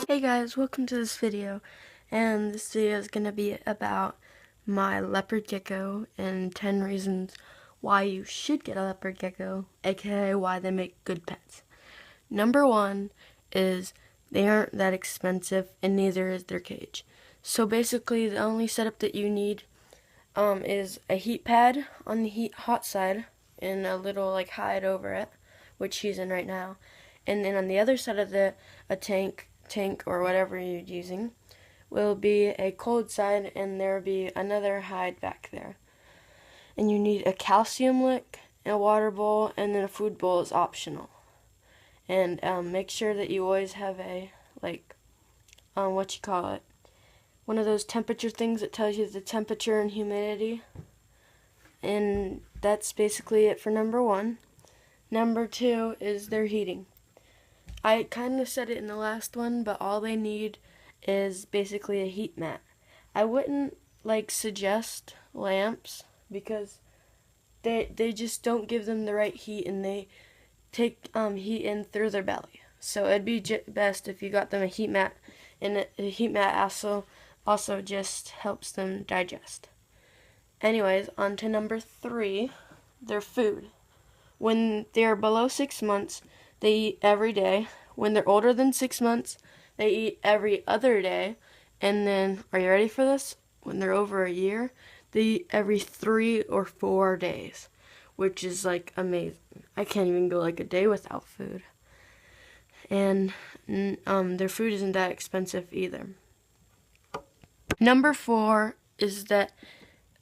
Hey guys, welcome to this video, and this video is going to be about my leopard gecko and 10 reasons why you should get a leopard gecko, aka why they make good pets. Number one is they aren't that expensive, and neither is their cage. So basically the only setup that you need is a heat pad on the hot side and a little like hide over it, which he's in right now. And then on the other side of a tank or whatever you're using will be a cold side, and there will be another hide back there. And you need a calcium lick, a water bowl, and then a food bowl is optional. And make sure that you always have a one of those temperature things that tells you the temperature and humidity. And that's basically it for number one. Number two is their heating. I kind of said it in the last one, but all they need is basically a heat mat. I wouldn't suggest lamps because they just don't give them the right heat, and they take heat in through their belly. So it'd be best if you got them a heat mat, and a heat mat also just helps them digest. Anyways, on to number three, their food. When they're below 6 months, they eat every day. When they're older than 6 months, they eat every other day. And then, are you ready for this? When they're over a year, they eat every 3 or 4 days, which is amazing. I can't even go a day without food. And their food isn't that expensive either. Number four is that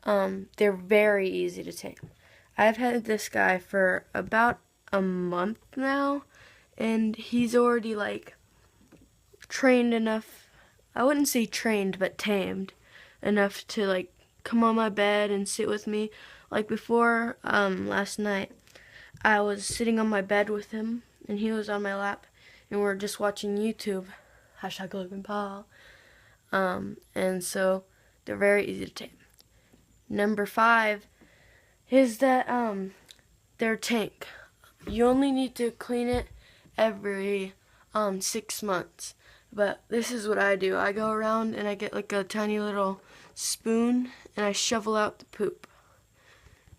they're very easy to tame. I've had this guy for about a month now, and he's already trained enough. I wouldn't say trained, but tamed enough to come on my bed and sit with me. Before last night, I was sitting on my bed with him, and he was on my lap, and we're just watching YouTube. #LoganPaul. And so they're very easy to tame. Number five is that their tank. You only need to clean it every 6 months. But this is what I do. I go around and I get a tiny little spoon and I shovel out the poop.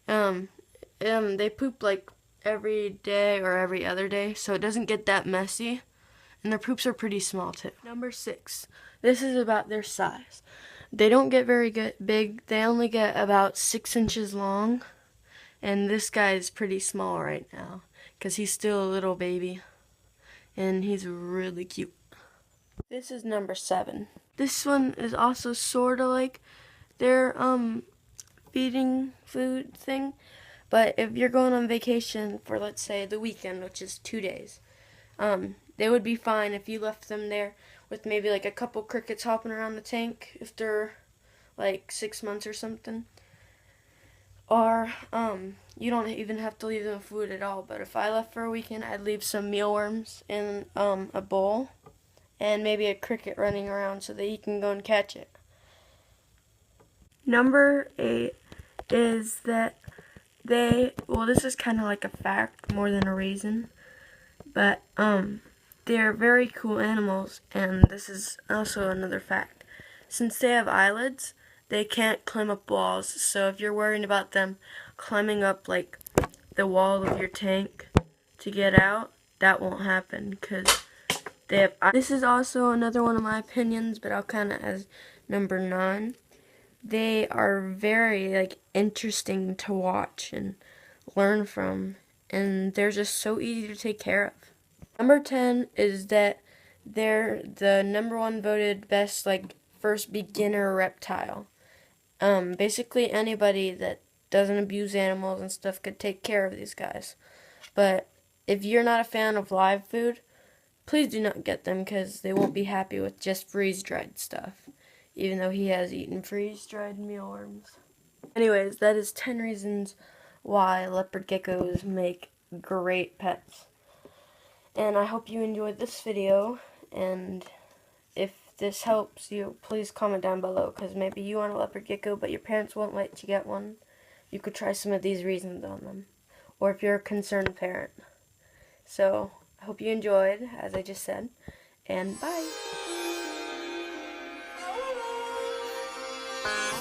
They poop every day or every other day, so it doesn't get that messy. And their poops are pretty small too. Number six. This is about their size. They don't get very big. They only get about 6 inches long. And this guy is pretty small right now because he's still a little baby. And he's really cute. This is number 7. This one is also sort of like their feeding food thing. But if you're going on vacation for, let's say, the weekend, which is 2 days, they would be fine if you left them there with maybe a couple crickets hopping around the tank if they're 6 months or something. Or you don't even have to leave them food at all. But if I left for a weekend, I'd leave some mealworms in a bowl and maybe a cricket running around so that you can go and catch it. Number 8 is that this is kind of like a fact more than a reason, but they're very cool animals, and this is also another fact. Since they have eyelids, they can't climb up walls, so if you're worried about them climbing up the wall of your tank to get out, that won't happen because they have eyelids. This is also another one of my opinions, but I'll count it as number 9. They are very interesting to watch and learn from, and they're just so easy to take care of. Number 10 is that they're the number 1 voted best first beginner reptile. Basically anybody that doesn't abuse animals and stuff could take care of these guys. But if you're not a fan of live food, please do not get them because they won't be happy with just freeze-dried stuff, even though he has eaten freeze-dried mealworms. Anyways, that is 10 reasons why leopard geckos make great pets. And I hope you enjoyed this video, and if this helps you, please comment down below, because maybe you want a leopard gecko but your parents won't let you get one. You could try some of these reasons on them, or if you're a concerned parent. So, I hope you enjoyed, as I just said, and bye!